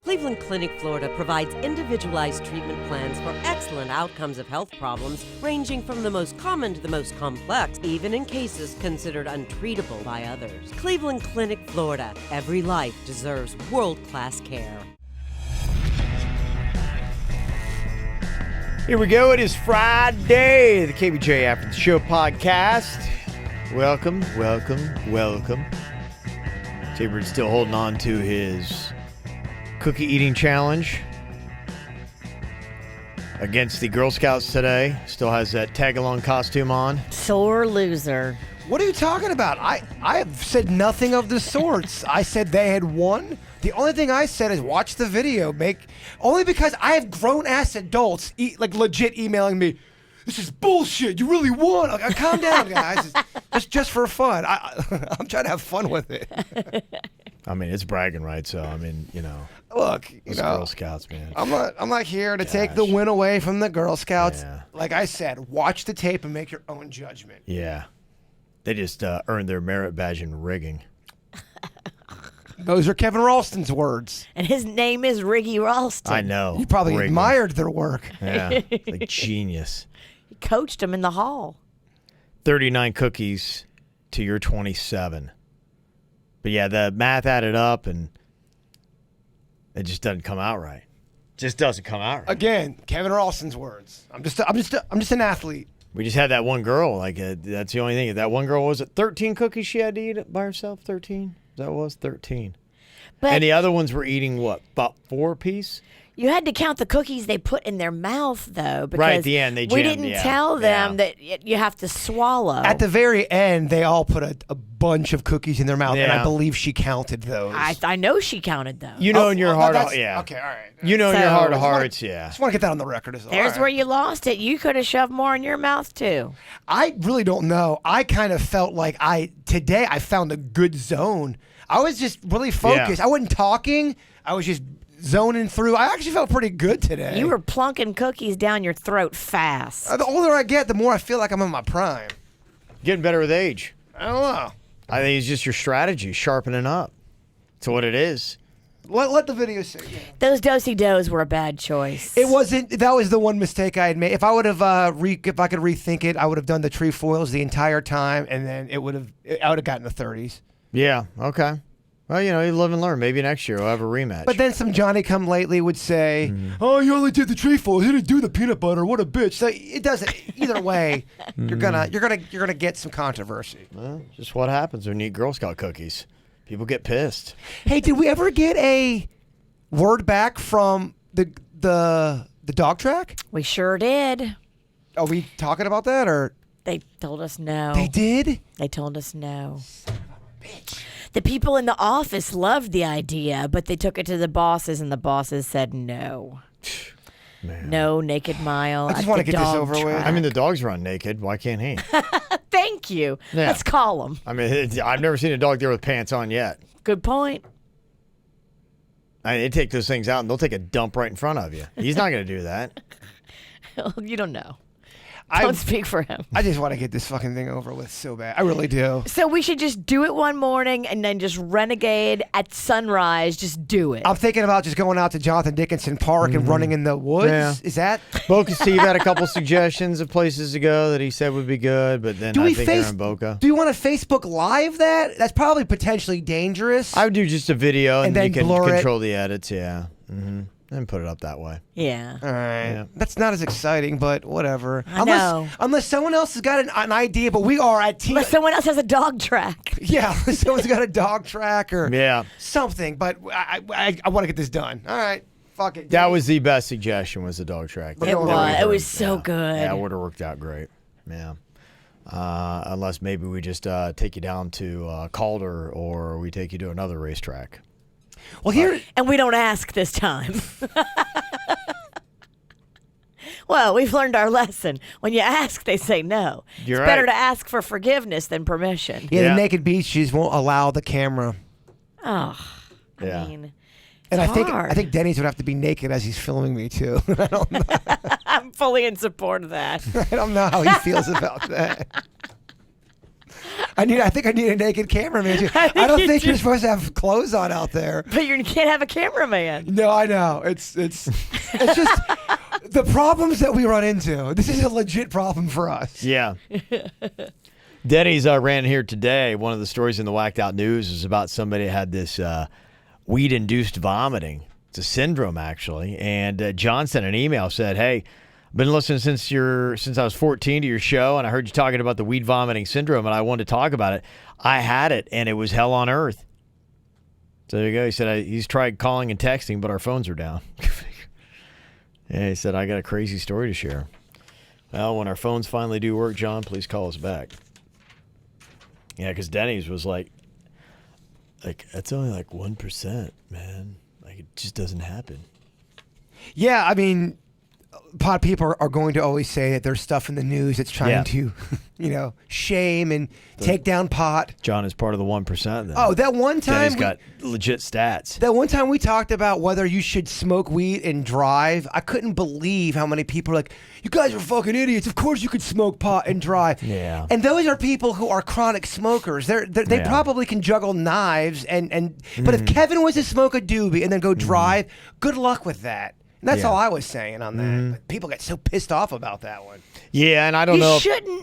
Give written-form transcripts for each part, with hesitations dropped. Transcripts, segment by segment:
Cleveland Clinic, Florida provides individualized treatment plans for excellent outcomes of health problems ranging from the most common to the most complex, even in cases considered untreatable by others. Cleveland Clinic, Florida. Every life deserves world-class care. Here we go. It is Friday, the KVJ ATS Podcast. Welcome. Jay-Bird's still holding on to his cookie eating challenge against the Girl Scouts today. Still has that tag-along costume on. Sore loser. What are you talking about? I have said nothing of the sorts. I said they had won. The only thing I said is watch the video. Only because I have grown-ass adults legit emailing me, this is bullshit. You really won. Like, calm down, guys. It's just for fun. I'm trying to have fun with it. I mean, it's bragging rights, so, I mean, Look, those Girl Scouts, man. I'm not here to take the win away from the Girl Scouts. Yeah. Like I said, watch the tape and make your own judgment. Yeah. They just earned their merit badge in rigging. Those are Kevin Ralston's words. And his name is Riggy Ralston. I know. You probably rigging. admired their work. Yeah, like genius. He coached him in the hall. 39 cookies to your 27. But yeah, the math added up, and it just doesn't come out right. Just doesn't come out right. Again, Kevin Ralston's words. I'm just an athlete. We just had that one girl. That's the only thing. That one girl, was it 13 cookies she had to eat by herself? 13? That was 13. But And the other ones were eating what? About 4 apiece? you had to count the cookies they put in their mouth, though. Because Right at the end, they we jammed, didn't tell them that you have to swallow. At the very end, they all put a bunch of cookies in their mouth, and Yeah. I believe she counted those. I know she counted those. You know in your heart, that's- yeah. Okay, all right. You know in your So- heart of hearts, yeah. Just want to get that on the record. There's where you lost it. You could have shoved more in your mouth, too. I really don't know. I kind of felt like today I found a good zone. I was just really focused. Yeah. I wasn't talking. I was just zoning through. I actually felt pretty good today. You were plunking cookies down your throat fast. The older I get, the more I feel like I'm in my prime. Getting better with age. I don't know. I think it's just your strategy, sharpening up. That's what it is. Let the video say. Yeah. Those do-si-dos were a bad choice. It wasn't. That was the one mistake I had made. If I would have, if I could rethink it, I would have done the trefoils the entire time, and then I would have gotten the 30s. Yeah, okay. Well, you live and learn. Maybe next year we'll have a rematch. But then some Johnny come lately would say, "Oh, you only did the trefoils. You didn't do the peanut butter. What a bitch!" So it doesn't. Either way, you're gonna get some controversy. Well, just what happens when you eat Girl Scout cookies. People get pissed. Hey, did we ever get a word back from the dog track? We sure did. Are we talking about that, or They told us no. they did? They told us no. The people in the office loved the idea, but they took it to the bosses, and the bosses said no. Man. No naked mile. I just at wanna the get this dog over with. track. I mean, the dogs run naked. Why can't he? Thank you. Yeah. Let's call them. I mean, I've never seen a dog there with pants on yet. Good point. I mean, they take those things out and they'll take a dump right in front of you. He's not going to do that. You don't know. Don't speak for him. I just want to get this fucking thing over with so bad. I really do. So we should just do it one morning and then just renegade at sunrise. Just do it. I'm thinking about just going out to Jonathan Dickinson Park and running in the woods. Yeah. Is that? Boca Steve had a couple suggestions of places to go that he said would be good, but then I think they're in Boca. Do you want to Facebook Live that? That's probably potentially dangerous. I would do just a video and then you can blur it. control the edits, yeah. Mm-hmm. And put it up that way. Yeah. All right. Yeah. That's not as exciting, but whatever. I know. Unless someone else has got an idea, but we are at team. Unless someone else has a dog track. Yeah, unless someone's got a dog track or Yeah. something. But I want to get this done. All right. Fuck it. That was the best suggestion, was the dog track. It was. It was so good. Yeah, it would have worked out great. Yeah. Unless maybe we just take you down to Calder or we take you to another racetrack. Well, here. And we don't ask this time. Well, we've learned our lesson. When you ask, they say no. You're it's better right. to ask for forgiveness than permission. Yeah, Yeah. the naked beaches won't allow the camera. Oh, Yeah. I mean, And it's I hard. think Denny's would have to be naked as he's filming me too. I don't know. I'm fully in support of that. I don't know how he feels about that. I think I need a naked cameraman too. I don't think you're supposed to have clothes on out there. But you can't have a cameraman. No, I know. It's just the problems that we run into. This is a legit problem for us. Yeah. Denny's ran here today. One of the stories in the Whacked Out News is about somebody that had this weed-induced vomiting. It's a syndrome, actually. And John sent an email, said, hey, I've been listening since I was 14 to your show, and I heard you talking about the weed vomiting syndrome, and I wanted to talk about it. I had it, and it was hell on earth. So there you go. He said he's tried calling and texting, but our phones are down. Yeah, he said, I got a crazy story to share. Well, when our phones finally do work, John, please call us back. Yeah, because Denny's was like, that's only like 1%, man. Like, it just doesn't happen. Yeah, I mean, pot people are going to always say that there's stuff in the news that's trying to, shame and take down pot. John is part of the 1% then. Oh, that one time Denny's got legit stats. That one time we talked about whether you should smoke weed and drive. I couldn't believe how many people are like, you guys are fucking idiots. Of course you could smoke pot and drive. Yeah. And those are people who are chronic smokers. They probably can juggle knives but if Kevin was to smoke a doobie and then go drive, good luck with that. And that's all I was saying on that. But people get so pissed off about that one. Yeah, and I don't know.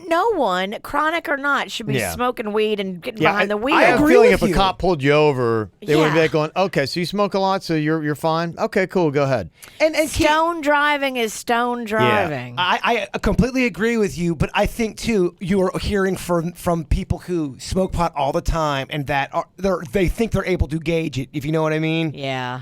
No one, chronic or not, should be smoking weed and getting behind the wheel. I have a agree feeling with if you. a cop pulled you over, they would be like going, okay, so you smoke a lot, so you're fine? Okay, cool, go ahead. And stone driving is stone driving. I completely agree with you, but I think too you are hearing from people who smoke pot all the time and that they think they're able to gauge it, if you know what I mean. Yeah.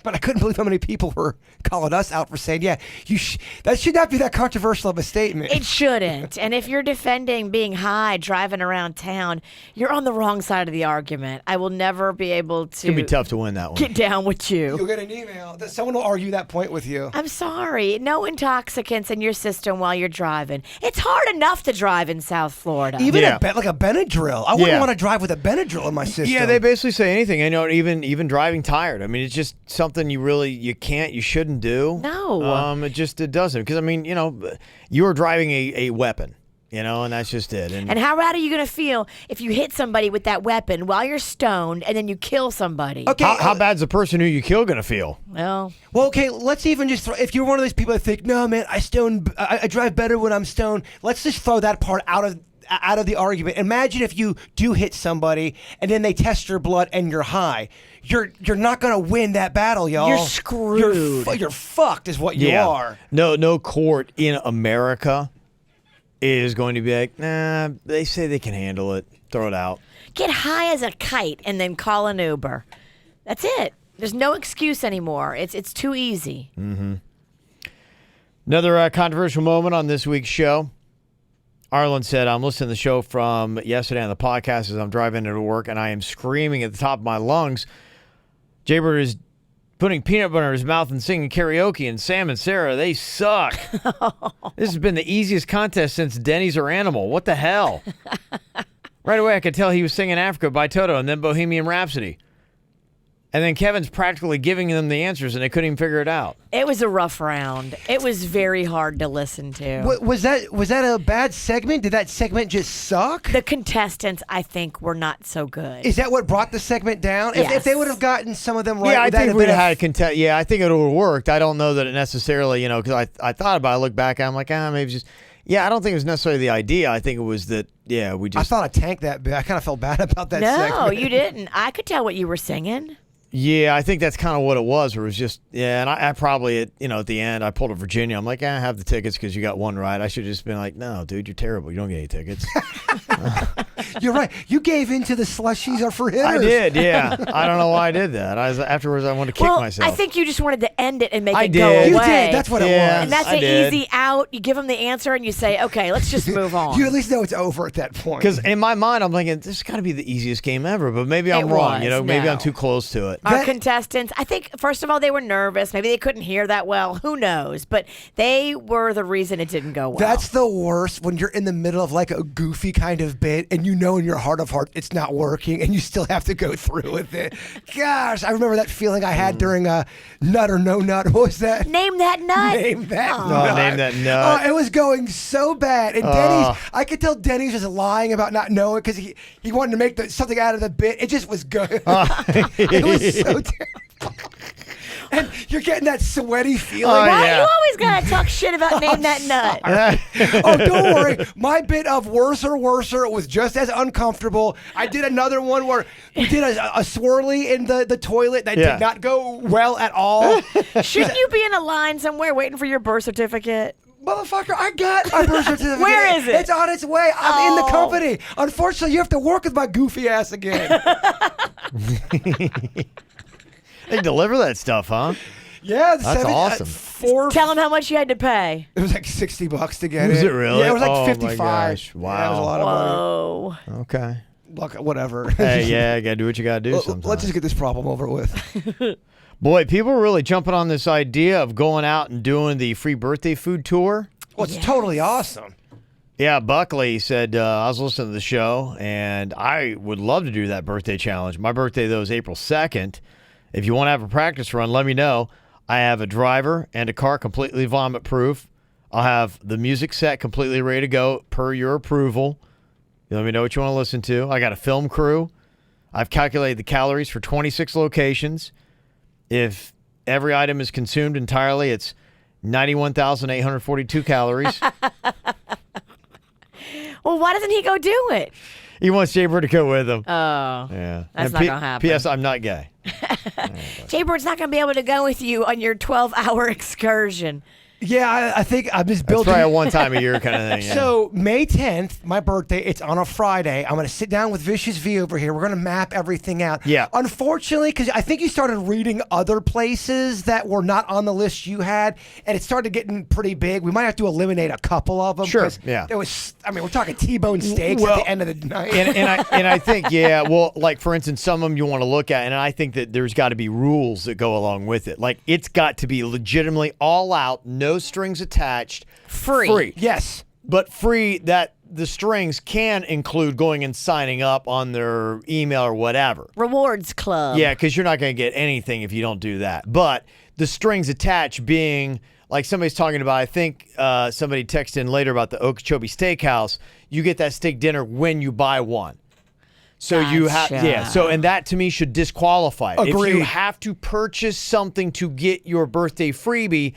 But I couldn't believe how many people were calling us out for saying, that should not be that controversial of a statement. It shouldn't. And if you're defending being high, driving around town, you're on the wrong side of the argument. I will never be able to. It's going to be tough to win that one. Get down with you. You'll get an email that someone will argue that point with you. I'm sorry. No intoxicants in your system while you're driving. It's hard enough to drive in South Florida. Even like a Benadryl. I wouldn't want to drive with a Benadryl in my system. Yeah, they basically say anything. Even driving tired. I mean, it's just something you shouldn't do. No. It doesn't. Because, you're driving a weapon, and that's just it. And how bad are you going to feel if you hit somebody with that weapon while you're stoned and then you kill somebody? Okay. How bad's the person who you kill going to feel? Well, okay, let's even just if you're one of those people that think, no, man, I drive better when I'm stoned. Let's just throw that part out of the argument. Imagine if you do hit somebody and then they test your blood and you're high. You're not going to win that battle, y'all. You're screwed. You're fucked is what you are. No court in America is going to be like, nah, they say they can handle it. Throw it out. Get high as a kite and then call an Uber. That's it. There's no excuse anymore. It's too easy. Mm-hmm. Another controversial moment on this week's show. Arlen said, I'm listening to the show from yesterday on the podcast as I'm driving into work, and I am screaming at the top of my lungs. Jaybird is putting peanut butter in his mouth and singing karaoke, and Sam and Sarah, they suck. This has been the easiest contest since Denny's or Animal. What the hell? Right away, I could tell he was singing Africa by Toto and then Bohemian Rhapsody. And then Kevin's practically giving them the answers, and they couldn't even figure it out. It was a rough round. It was very hard to listen to. Was that a bad segment? Did that segment just suck? The contestants, I think, were not so good. Is that what brought the segment down? Yes. If they would have gotten some of them right, Yeah, I think we'd have had a contest. Yeah, I think it would have worked. I don't know that it necessarily, because I thought about it, I look back, I'm like, maybe just. Yeah, I don't think it was necessarily the idea. I think it was that, we just. I thought I tanked that bit. I kind of felt bad about that segment. No, you didn't. I could tell what you were singing. Yeah, I think that's kind of what it was. Where it was just, and I probably, at the end, I pulled a Virginia. I'm like, I have the tickets because you got one right. I should have just been like, no, dude, you're terrible. You don't get any tickets. You're right. You gave in to the slushies are for hitters. I did, yeah. I don't know why I did that. Afterwards, I wanted to kick myself. I think you just wanted to end it and make it did. go away. You did. That's what it was. And that's an did. easy out. You give them the answer and you say, okay, let's just move on. You at least know it's over at that point. Because in my mind, I'm thinking, this has got to be the easiest game ever. But maybe I'm wrong. Maybe no. I'm too close to it. Our contestants, I think, first of all, they were nervous. Maybe they couldn't hear that well. Who knows? But they were the reason it didn't go well. That's the worst when you're in the middle of like a goofy kind of bit and know in your heart of heart it's not working, and you still have to go through with it. Gosh, I remember that feeling I had during a Nut or No Nut. What was that? Name that nut. Name that Aw. nut. Oh, name that nut. Oh, it was going so bad. And Denny's, I could tell Denny's was lying about not knowing because he wanted to make something out of the bit. It just was good. It was so terrible. And you're getting that sweaty feeling. Why yeah. you always gotta talk shit about name that nut? Oh, don't worry. My bit of worser was just as uncomfortable. I did another one where we did a swirly in the toilet that did not go well at all. Shouldn't you be in a line somewhere waiting for your birth certificate? Motherfucker, I got my birth certificate. Where is it? It's on its way. I'm in the company. Unfortunately, you have to work with my goofy ass again. They deliver that stuff, huh? Yeah, That's awesome. Tell them how much you had to pay. It was like $60 to get it. Was it really? Yeah, it was like Oh, my 55. gosh. Yeah, it was a lot of money. Whoa. Okay. Look, whatever. Hey, yeah, you got to do what you got to do sometimes. Let's just get this problem over with. Boy, people are really jumping on this idea of going out and doing the free birthday food tour. Well, it's totally awesome. Yeah, Buckley said, I was listening to the show, and I would love to do that birthday challenge. My birthday, though, is April 2nd. If you want to have a practice run, let me know. I have a driver and a car completely vomit-proof. I'll have the music set completely ready to go per your approval. You let me know what you want to listen to. I got a film crew. I've calculated the calories for 26 locations. If every item is consumed entirely, it's 91,842 calories. Well, why doesn't he go do it? He wants Jaybird to go with him. Oh. Yeah. That's not gonna happen. P.S. I'm not gay. Jaybird's not going to be able to go with you on your 12-hour excursion. Yeah, I think I'm just That's building. probably a one-time-a-year kind of thing. Yeah. So May 10th, my birthday, it's on a Friday. I'm going to sit down with Vicious V over here. We're going to map everything out. Yeah. Unfortunately, because I think you started reading other places that were not on the list you had, and it started getting pretty big. We might have to eliminate a couple of them. Sure, 'cause yeah. There was, I mean, we're talking T-bone steaks Well, at the end of the night. and I think, yeah, well, like, for instance, some of them you want to look at, and I think that there's got to be rules that go along with it. Like, it's got to be legitimately all out, no strings attached. Free. Yes. But free that the strings can include going and signing up on their email or whatever. Rewards club. Yeah, because you're not going to get anything if you don't do that. But the strings attached being, like somebody's talking about, I think somebody texted in later about the Okeechobee Steakhouse. You get that steak dinner when you buy one. So you have, Gotcha. so, and that to me should disqualify it. If you Agreed. have to purchase something to get your birthday freebie,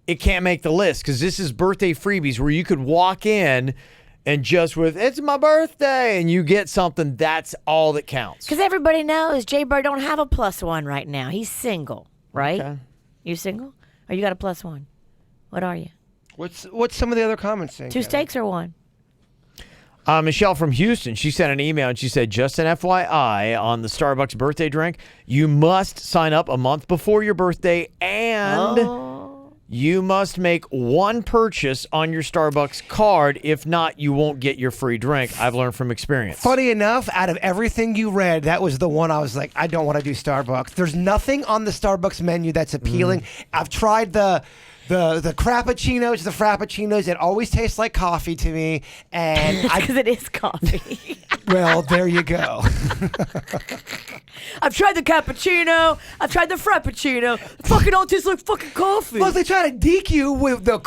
it can't make the list because this is birthday freebies where you could walk in and just with, it's my birthday, and you get something, that's all that counts. Because everybody knows Jaybird don't have a +1 right now. He's single, right? Okay. You single? Or you got a +1? What are you? What's some of the other comments saying? 2 steaks or 1? Michelle from Houston, she sent an email and she said, just an FYI on the Starbucks birthday drink, you must sign up a month before your birthday and you must make one purchase on your Starbucks card. If not, you won't get your free drink. I've learned from experience. Funny enough, out of everything you read, that was the one I was like, I don't want to do Starbucks. There's nothing on the Starbucks menu that's appealing. I've tried the crappuccinos, the frappuccinos. It always tastes like coffee to me, and Because it is coffee. well, there you go. I've tried the cappuccino. I've tried the frappuccino. It fucking all tastes like fucking coffee. Plus, they try to deke you with the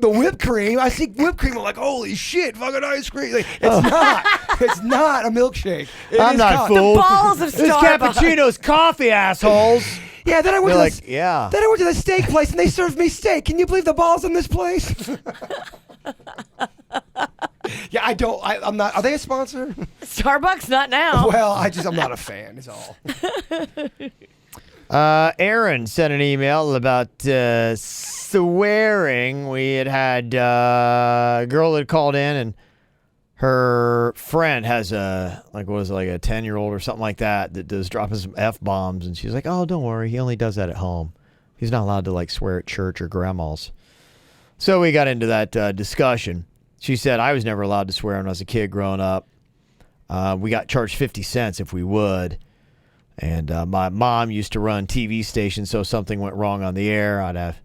whipped cream. I see whipped cream. I'm like, holy shit, fucking ice cream. Like, it's not. It's not a milkshake. It I'm is not coffee. fooled. The balls of This Starbucks. cappuccino's coffee, assholes. Yeah, then I went They're to like, yeah. Then I went to the steak place and they served me steak. Can you believe the balls in this place? Yeah, I'm not. Are they a sponsor? Starbucks, not now. Well, I'm not a fan. Is all. Aaron sent an email about swearing. We had a girl that called in, and her friend has a 10-year-old or something like that does dropping some F-bombs, and she's like, oh, don't worry, he only does that at home. He's not allowed to swear at church or grandma's. So we got into that discussion. She said, I was never allowed to swear when I was a kid growing up. We got charged 50 cents if we would. And my mom used to run TV stations, so if something went wrong on the air, I'd have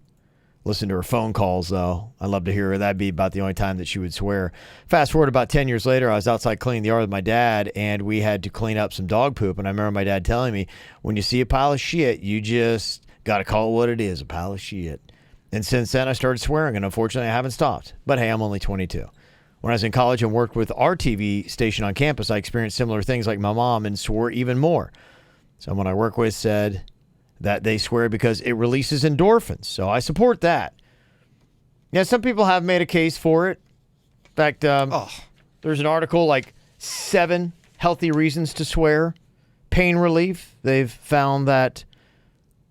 listen to her phone calls, though. I love to hear her. That'd be about the only time that she would swear. Fast forward about 10 years later, I was outside cleaning the yard with my dad, and we had to clean up some dog poop. And I remember my dad telling me, when you see a pile of shit, you just got to call it what it is, a pile of shit. And since then, I started swearing, and unfortunately, I haven't stopped. But hey, I'm only 22. When I was in college and worked with our TV station on campus, I experienced similar things like my mom and swore even more. Someone I work with said that they swear because it releases endorphins. So I support that. Yeah, some people have made a case for it. In fact, there's an article like 7 healthy reasons to swear. Pain relief. They've found that,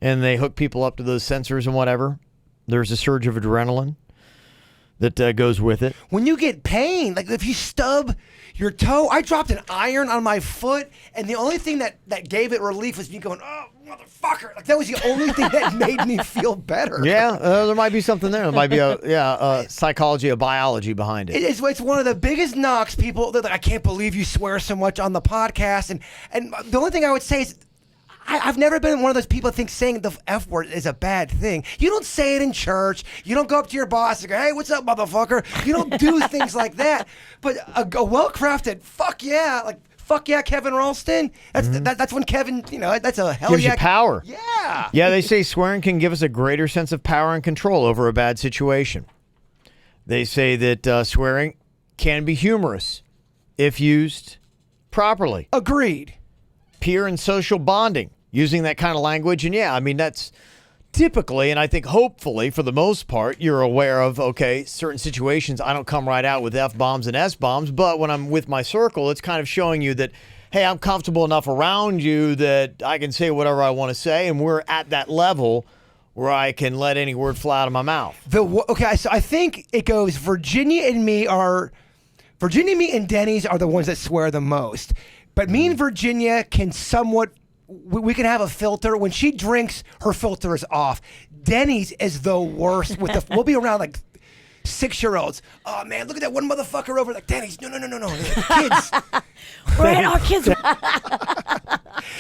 and they hook people up to those sensors and whatever. There's a surge of adrenaline that goes with it. When you get pain, like if you stub your toe, I dropped an iron on my foot, and the only thing that gave it relief was me going, oh, motherfucker. Like that was the only thing that made me feel better. Yeah, there might be something there. There might be a psychology, a biology behind it. It's one of the biggest knocks. People, they're like, I can't believe you swear so much on the podcast. And the only thing I would say is, I've never been one of those people that think saying the F word is a bad thing. You don't say it in church. You don't go up to your boss and go, hey, what's up, motherfucker? You don't do things like that. But a well-crafted, fuck yeah, Kevin Ralston. That's when Kevin, that's a hell Gives yeah. you power. Yeah. Yeah, they say swearing can give us a greater sense of power and control over a bad situation. They say that swearing can be humorous if used properly. Agreed. Peer and social bonding, using that kind of language. And yeah, I mean, that's typically, and I think hopefully for the most part, you're aware of, okay, certain situations, I don't come right out with F-bombs and S-bombs, but when I'm with my circle, it's kind of showing you that, hey, I'm comfortable enough around you that I can say whatever I want to say, and we're at that level where I can let any word fly out of my mouth. Okay, so I think it goes Virginia, me, and Denny's are the ones that swear the most. But me and Virginia can somewhat, we can have a filter. When she drinks, her filter is off. Denny's is the worst. We'll be around like 6-year-olds. Oh man, look at that one motherfucker over. Like Denny's, no. Kids. Right, our kids.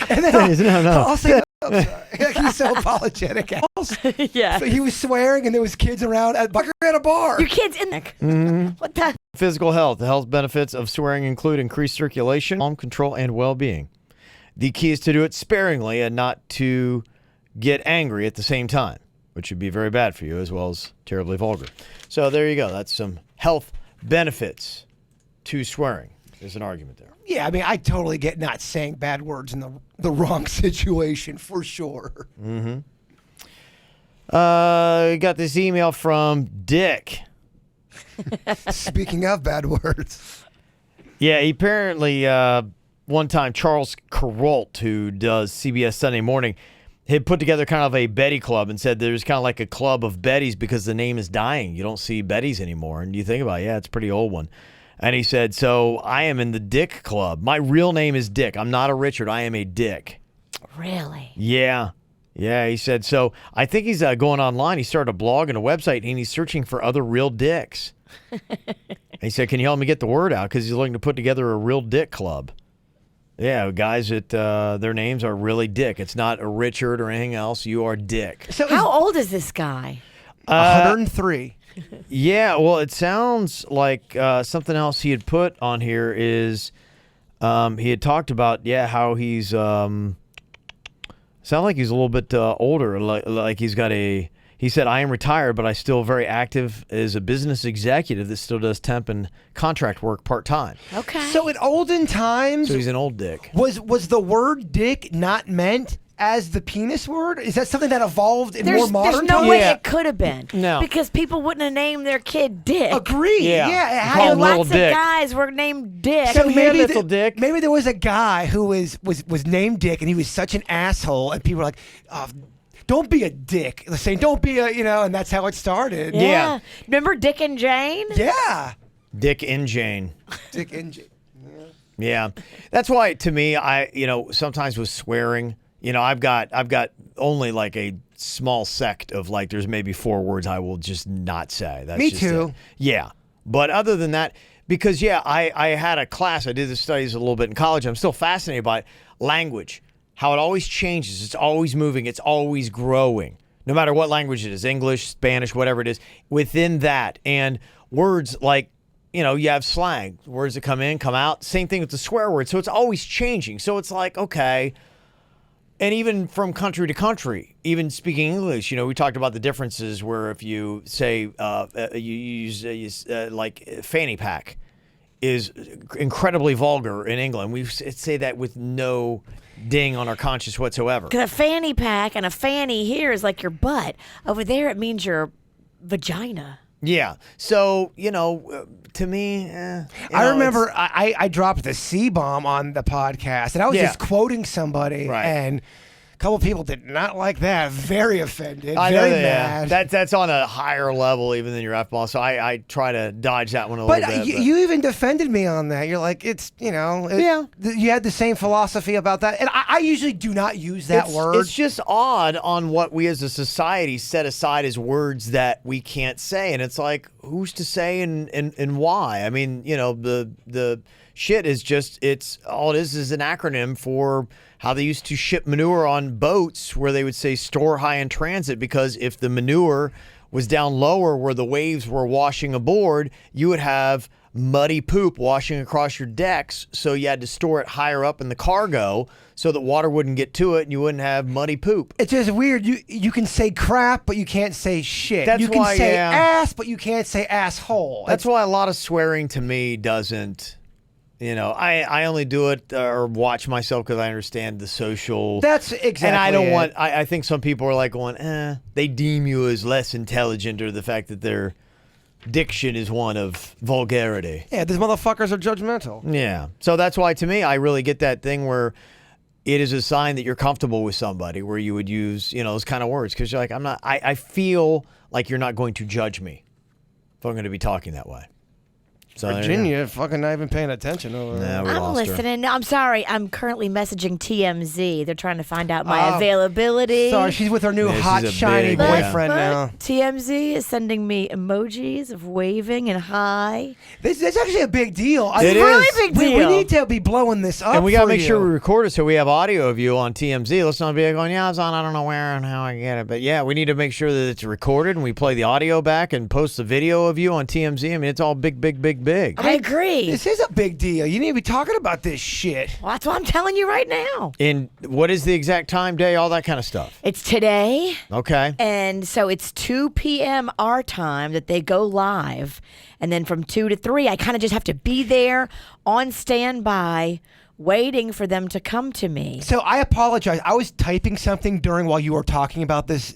And then Denny's, no. I'll say, I'm sorry. He's so apologetic. Yeah. So he was swearing, and there was kids around at a bar. Your kids in there. What the? Physical health. The health benefits of swearing include increased circulation, calm, control, and well-being. The key is to do it sparingly and not to get angry at the same time, which would be very bad for you as well as terribly vulgar. So there you go. That's some health benefits to swearing. There's an argument there. Yeah, I mean, I totally get not saying bad words in the wrong situation, for sure. Mm-hmm. Got this email from Dick. Speaking of bad words. Yeah, he apparently, one time, Charles Carrolt, who does CBS Sunday Morning, had put together kind of a Betty Club and said there's kind of like a club of Bettys because the name is dying. You don't see Bettys anymore. And you think about it, yeah, it's a pretty old one. And he said, so I am in the Dick Club. My real name is Dick. I'm not a Richard. I am a Dick. Really? Yeah. Yeah, he said, so I think he's going online. He started a blog and a website, and he's searching for other real dicks. He said, can you help me get the word out? Because he's looking to put together a real Dick Club. Yeah, guys that their names are really Dick. It's not a Richard or anything else. You are Dick. So how old is this guy? 103. Yeah, well, it sounds like something else he had put on here is he had talked about, how he's sound like he's a little bit older, like he's got he said, I am retired, but I still very active as a business executive that still does temp and contract work part-time. Okay. So in olden times, So he's an old dick. was the word dick not meant as the penis word? Is that something that evolved in more modern There's no times? way Yeah. it could have been. No. Because people wouldn't have named their kid Dick. Agreed. Yeah. Yeah. Call him Lots Little of Dick. guys were named Dick. So Come maybe here, little dick. maybe there was a guy who was named Dick, and he was such an asshole, and people were like, don't be a dick. They're saying, don't be a, and that's how it started. yeah. Remember Dick and Jane? Yeah. Dick and Jane. Dick and Jane. Yeah. That's why, to me, I sometimes with swearing, I've got only like a small sect of like, there's maybe 4 words I will just not say. That's Me just too. it. Yeah. But other than that, because I had a class, I did the studies a little bit in college. I'm still fascinated by language, how it always changes. It's always moving. It's always growing. no matter what language it is, English, Spanish, whatever it is, within that. And words like, you have slang, words that come in, come out. Same thing with the swear word. So it's always changing. So it's like, okay. And even from country to country, even speaking English, we talked about the differences where if you say, you use like fanny pack is incredibly vulgar in England. We say that with no ding on our conscience whatsoever. Because a fanny pack and a fanny here is like your butt. Over there, it means your vagina. Yeah. So, to me, I remember I dropped the C-bomb on the podcast, and I was just quoting somebody, and a couple of people did not like that. Very offended, very mad. That's on a higher level even than your F-bomb, so I try to dodge that one a little bit. But you even defended me on that. You're like, you had the same philosophy about that. And I usually do not use that word. It's just odd on what we as a society set aside as words that we can't say. And it's like, who's to say and why? I mean, the shit is just, all it is an acronym for how they used to ship manure on boats where they would say store high in transit, because if the manure was down lower where the waves were washing aboard, you would have muddy poop washing across your decks. So you had to store it higher up in the cargo so that water wouldn't get to it and you wouldn't have muddy poop. It's just weird. You can say crap, but you can't say shit. That's you can why, say ass, but you can't say asshole. That's why a lot of swearing to me doesn't... I only do it or watch myself because I understand the social. That's exactly. And I don't want. I think some people are like going, they deem you as less intelligent, or the fact that their diction is one of vulgarity. Yeah, these motherfuckers are judgmental. Yeah. So that's why, to me, I really get that thing where it is a sign that you're comfortable with somebody, where you would use, those kind of words, because you're like, I'm not. I feel like you're not going to judge me if I'm going to be talking that way. So Virginia, fucking not even paying attention over there. I'm listening. I'm sorry. I'm currently messaging TMZ. They're trying to find out my availability. Sorry, she's with her new hot, shiny boyfriend now. TMZ is sending me emojis of waving and hi. This is actually a big deal. It's a really big deal. We need to be blowing this up. And we got to make you. sure we record it so we have audio of you on TMZ. Let's not be going, it's on, I don't know where and how I get it. But yeah, we need to make sure that it's recorded and we play the audio back and post the video of you on TMZ. I mean, it's all big. I agree. This is a big deal. You need to be talking about this shit. Well, that's what I'm telling you right now. And what is the exact time, day, all that kind of stuff? It's today. Okay. And so it's 2 p.m. our time that they go live. And then from 2 to 3, I kind of just have to be there on standby, waiting for them to come to me. So I apologize. I was typing something while you were talking about this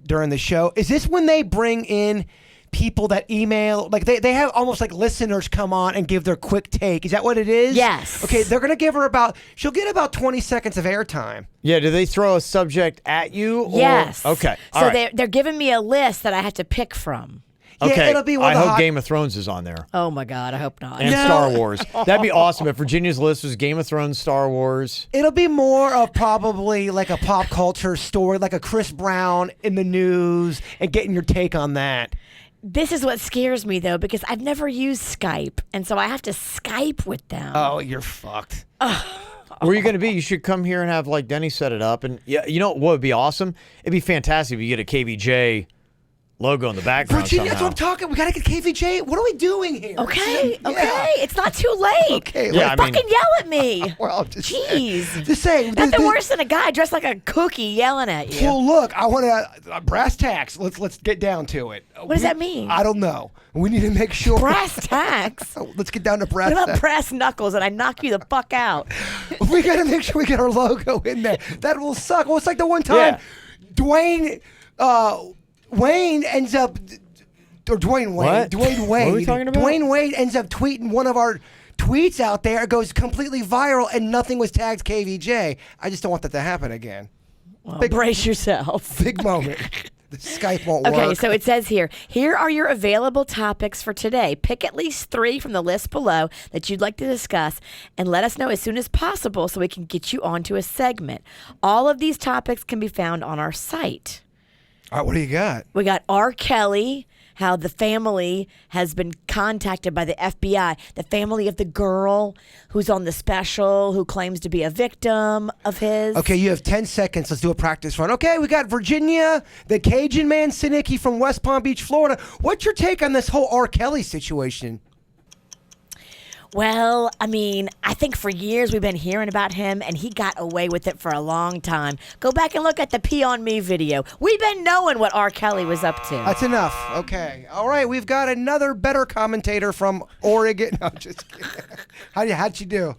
during the show. Is this when they bring in people that email, like they have almost like listeners come on and give their quick take? Is that what it is? Yes. Okay, they're going to give her she'll get about 20 seconds of airtime. Yeah, do they throw a subject at you? Or? Yes. Okay. So they're giving me a list that I have to pick from. Okay. Yeah, it'll be I hope Game of Thrones is on there. Oh my God, I hope not. And Star Wars. That'd be awesome if Virginia's list was Game of Thrones, Star Wars. It'll be more of probably like a pop culture story, like a Chris Brown in the news, and getting your take on that. This is what scares me, though, because I've never used Skype, and so I have to Skype with them. Oh, you're fucked. Where are you going to be? You should come here and have, like, Denny set it up. And, yeah, you know what would be awesome? It'd be fantastic if you get a KVJ logo in the background Virginia, somehow. that's what I'm talking. We got to get KVJ. What are we doing here? Okay. Yeah. It's not too late. Okay. Yeah, fucking yell at me. Well, Jeez. Just saying. Nothing worse than a guy dressed like a cookie yelling at you. Well, look, I want to brass tacks. Let's get down to it. What does that mean? I don't know. We need to make sure. Brass tacks? Let's get down to brass What about tacks. brass knuckles and I knock you the fuck out? We got to make sure we get our logo in there. That will suck. Well, it's like the one time Wayne ends up... Or Dwayne Wade. What? Dwayne Wade. What are we talking about? Dwayne Wade ends up tweeting one of our tweets out there. It goes completely viral, and nothing was tagged KVJ. I just don't want that to happen again. Well, brace yourself. Big moment. The Skype won't work. Okay, so it says here are your available topics for today. Pick at least 3 from the list below that you'd like to discuss and let us know as soon as possible so we can get you onto a segment. All of these topics can be found on our site. All right, what do you got? We got R. Kelly how the family has been contacted by the FBI, the family of the girl who's on the special who claims to be a victim of his. Okay, you have 10 seconds. Let's do a practice run. Okay, we got Virginia, the Cajun man, Sinicki from West Palm Beach, Florida. What's your take on this whole R. Kelly situation? Well, I mean, I think for years we've been hearing about him, and he got away with it for a long time. Go back and look at the Pee on Me video. We've been knowing what R. Kelly was up to. That's enough. Okay. All right, we've got another better commentator from Oregon. No, just kidding. How'd you do?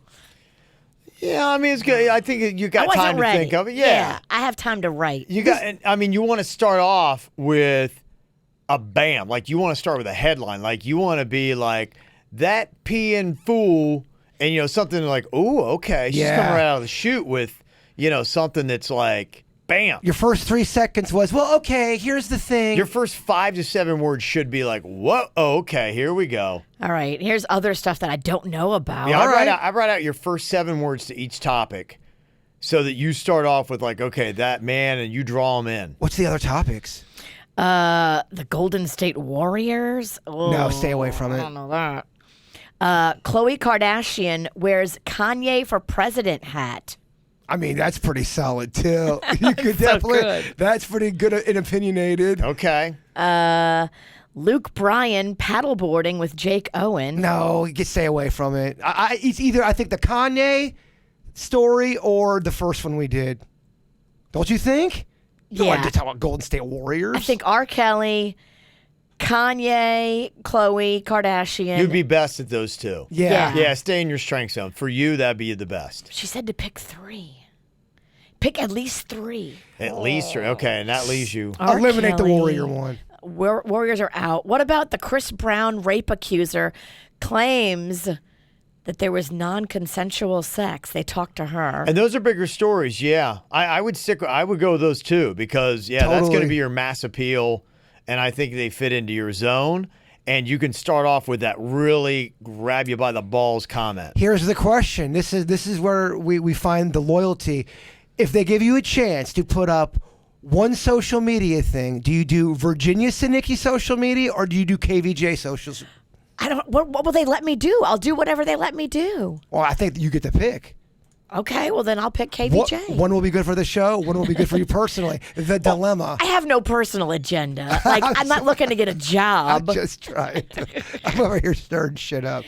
Yeah, I mean, it's good. I think you got I wasn't time ready. to think of it. Yeah. I have time to write. You got. I mean, you want to start off with a bam. Like, you want to start with a headline. Like, you want to be like, that peeing fool, and, you know, something like, oh, okay. She's coming right out of the chute with, you know, something that's like, bam. Your first 3 seconds was, well, okay, here's the thing. Your first 5 to 7 words should be like, whoa, okay, here we go. All right, here's other stuff that I don't know about. Yeah, I write out your first 7 words to each topic so that you start off with like, okay, that man, and you draw them in. What's the other topics? The Golden State Warriors. Oh, No, stay away from it. I don't know that. Khloe Kardashian wears Kanye for president hat. I mean, that's pretty solid, too. You could definitely. good. That's pretty good and opinionated. Okay. Luke Bryan paddleboarding with Jake Owen. No, you can stay away from it. It's either, I think, the Kanye story or the first one we did. Don't you think? You don't want to talk about Golden State Warriors? I think R. Kelly, Kanye, Khloe Kardashian. You'd be best at those two. Yeah. Yeah, stay in your strength zone. For you, that'd be the best. She said to pick 3. Pick at least 3. At least, okay, and that leaves you. R. Eliminate the Kelly. Warrior one. Warriors are out. What about the Chris Brown rape accuser claims that there was non-consensual sex? They talked to her. And those are bigger stories, yeah. I would go with those two because, that's going to Totally. be your mass appeal, and I think they fit into your zone. And you can start off with that really grab you by the balls comment. Here's the question. This is where we find the loyalty. If they give you a chance to put up one social media thing, do you do Virginia Sinicki social media or do you do KVJ socials? I don't. What will they let me do? I'll do whatever they let me do. Well, I think you get to pick. Okay, well then I'll pick KVJ. One will be good for the show. One will be good for you personally. The dilemma. I have no personal agenda. Like I'm not looking to get a I'm job. just trying. I'm over here stirring shit up.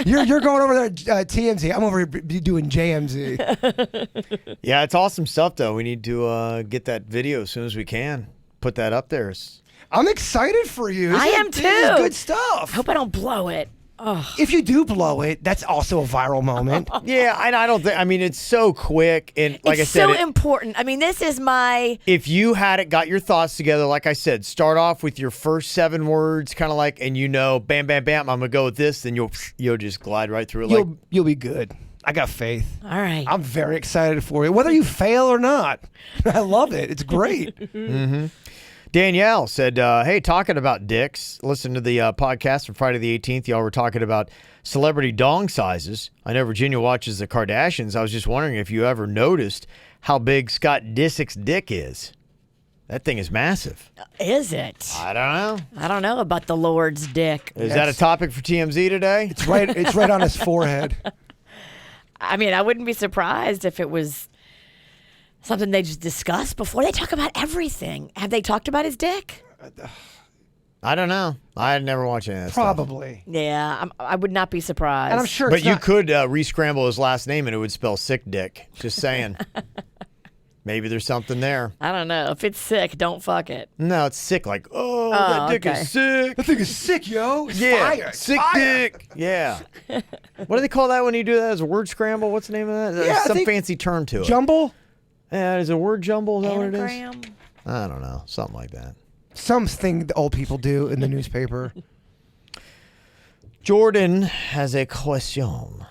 You're going over there TMZ. I'm over here doing JMZ. Yeah, it's awesome stuff, though. We need to get that video as soon as we can. Put that up there. I'm excited for you. I am This is too. good stuff. Hope I don't blow it. If you do blow it, that's also a viral moment. Yeah, I don't think. I mean, it's so quick, and like It's I said, so important. I mean, this is my. if you got your thoughts together, like I said, start off with your first 7 words, kind of like, and bam, bam, bam, I'm gonna go with this, then you'll just glide right through it. You'll be good. I got faith. All right. I'm very excited for you, whether you fail or not. I love it. It's great. Mm-hmm. Danielle said, hey, talking about dicks, listen to the podcast from Friday the 18th. Y'all were talking about celebrity dong sizes. I know Virginia watches the Kardashians. I was just wondering if you ever noticed how big Scott Disick's dick is. That thing is massive. Is it? I don't know. I don't know about the Lord's dick. Is that a topic for TMZ today? It's right on his forehead. I mean, I wouldn't be surprised if it was something they just discussed before. They talk about everything. Have they talked about his dick? I don't know. I had never watched any of that Probably. Yeah, I would not be surprised. And I'm sure But it's you not- could re-scramble his last name and it would spell sick dick. Just saying. Maybe there's something there. I don't know. If it's sick, don't fuck it. No, it's sick. Like, that dick okay. is sick. That thing is sick, yo. It's Yeah, fire. It's sick fire. dick. Yeah. What do they call that when you do that as a word scramble? What's the name of that? There's Yeah, I some think- fancy term to it. Jumble? Yeah, is it a word jumble? Is that what it is? Anagram? I don't know. Something like that. Something the old people do in the newspaper. Jordan has a question.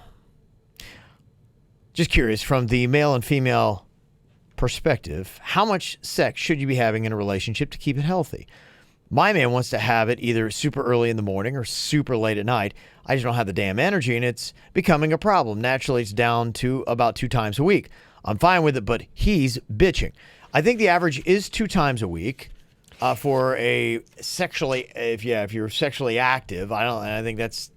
Just curious, from the male and female perspective, how much sex should you be having in a relationship to keep it healthy? My man wants to have it either super early in the morning or super late at night. I just don't have the damn energy, and it's becoming a problem. Naturally, it's down to about 2 times a week. I'm fine with it, but he's bitching. I think the average is 2 times a week. for a sexually, if you're sexually active. I think that's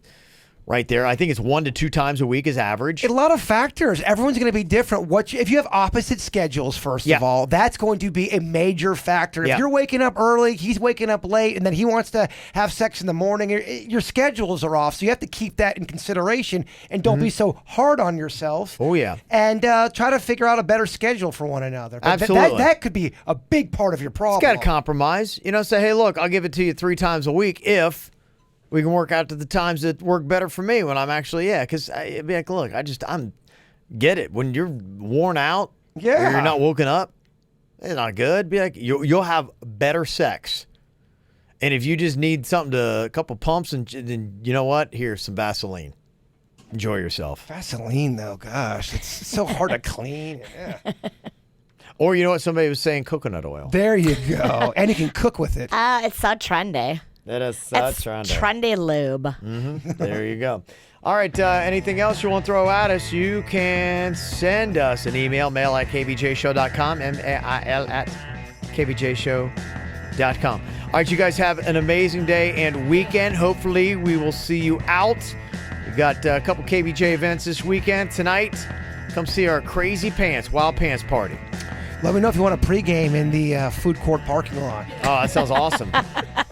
right there. I think it's 1 to 2 times a week is average. A lot of factors. Everyone's going to be different. If you have opposite schedules, first of all, that's going to be a major factor. If you're waking up early, he's waking up late, and then he wants to have sex in the morning, your schedules are off. So you have to keep that in consideration and don't be so hard on yourself. Oh, yeah. And try to figure out a better schedule for one another. Absolutely. That could be a big part of your problem. It's got to compromise. Say, hey, look, I'll give it to you 3 times a week if we can work out to the times that work better for me when I'm actually, because I'd be like, look, get it. When you're worn out, or you're not woken up, it's not good. Be like, you'll have better sex. And if you just need a couple pumps, and then you know what? Here's some Vaseline. Enjoy yourself. Vaseline, though, gosh, it's so hard to clean. Yeah. Or you know what somebody was saying? Coconut oil. There you go. And you can cook with it. It's so trendy. That is such trendy lube. Mm-hmm. There you go. All right. Anything else you want to throw at us, you can send us an email, mail@kvjshow.com, mail at kvjshow.com. All right. You guys have an amazing day and weekend. Hopefully, we will see you out. We've got a couple KVJ events this weekend. Tonight, come see our Crazy Pants, Wild Pants Party. Let me know if you want a pregame in the food court parking lot. Oh, that sounds awesome.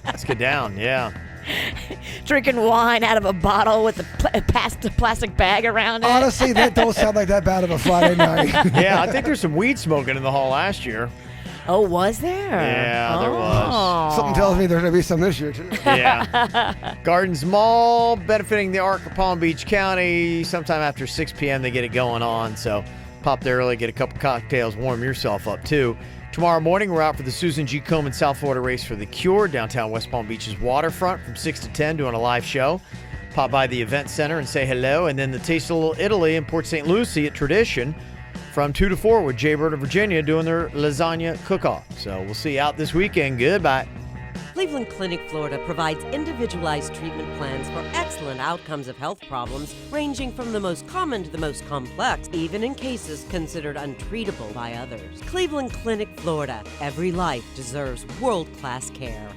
Let's get down, yeah. Drinking wine out of a bottle with a plastic bag around it. Honestly, that don't sound like that bad of a Friday night. Yeah, I think there's some weed smoking in the hall last year. Oh, was there? Yeah, there was. Something tells me there's going to be some this year, too. Yeah. Gardens Mall, benefiting the Arc of Palm Beach County. Sometime after 6 p.m. they get it going on, so pop there early, get a couple cocktails, warm yourself up, too. Tomorrow morning, we're out for the Susan G. Komen South Florida Race for the Cure, downtown West Palm Beach's waterfront from 6 to 10, doing a live show. Pop by the event center and say hello. And then the Taste of Little Italy in Port St. Lucie at Tradition from 2 to 4 with Jay Bird of Virginia doing their lasagna cook-off. So we'll see you out this weekend. Goodbye. Cleveland Clinic Florida provides individualized treatment plans for excellent outcomes of health problems ranging from the most common to the most complex, even in cases considered untreatable by others. Cleveland Clinic Florida. Every life deserves world-class care.